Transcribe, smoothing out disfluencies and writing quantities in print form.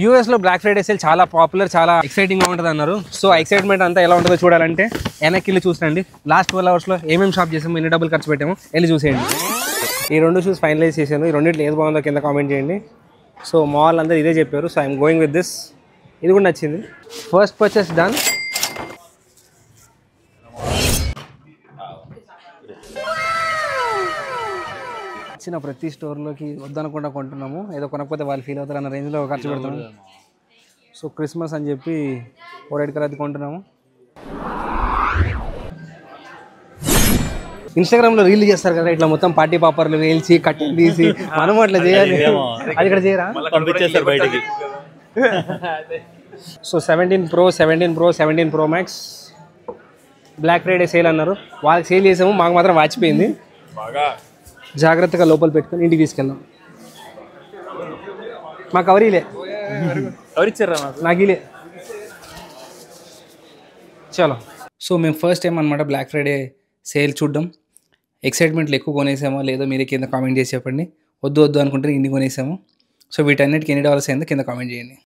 యూఎస్లో black Friday sale చాలా popular, చాలా ఎక్సైటింగ్గా ఉంటుంది అన్నారు. సో ఎక్సైట్మెంట్ అంతా ఎలా ఉంటుందో చూడాలంటే వెనక్కి వెళ్ళి చూసండి. లాస్ట్ 12 అవర్స్లో ఏమేమి షాప్ చేసాము, ఎన్ని డబ్బులు ఖర్చు పెట్టాము వెళ్ళి చూసేయండి. ఈ 2 షూస్ ఫైనలైజ్ చేశాను. ఈ రెండింటిలో ఏది బాగుందో కింద కామెంట్ చేయండి. సో మాల్ అందరూ ఇదే చెప్పారు. So I'm going with this. ఇది కూడా నచ్చింది. First purchase done. ఇచ్చిన ప్రతి స్టోర్లోకి వద్దనకుండా కొంటున్నాము. ఏదో కొనకపోతే వాళ్ళు ఫీల్ అవుతారు అన్న రేంజ్లో ఖర్చు పెడుతున్నాము. సో క్రిస్మస్ అని చెప్పి ఓ రెడ్ కలర్ కొంటున్నాము. ఇన్స్టాగ్రామ్లో రీల్ చేస్తారు కదా, ఇట్లా మొత్తం పార్టీ పాపర్లు వేల్చి కట్టెలు తీసి మనం అట్లా చేయాలి. అది ఇక్కడ చేయరా? So 17 Pro, 17 Pro Max Black Friday sale అన్నారు. వాళ్ళకి సేల్ చేసాము, మాకు మాత్రం వాచిపోయింది. జాగ్రత్తగా లోపల పెట్టుకొని ఇంటికి తీసుకెళ్దాం. మాకు ఎవరిలే, నాకు ఇలే. చలో. సో మేము ఫస్ట్ టైం అనమాట బ్లాక్ ఫ్రైడే సేల్ చూడడం. ఎక్సైట్మెంట్లు ఎక్కువ కొనేసామో లేదో మీరే కింద కామెంట్ చేసి చెప్పండి. వద్దు అనుకుంటే ఇన్ని కొనేసాము. సో వీటన్నిటికి $ఎన్ని అయిందో కింద కామెంట్ చేయండి.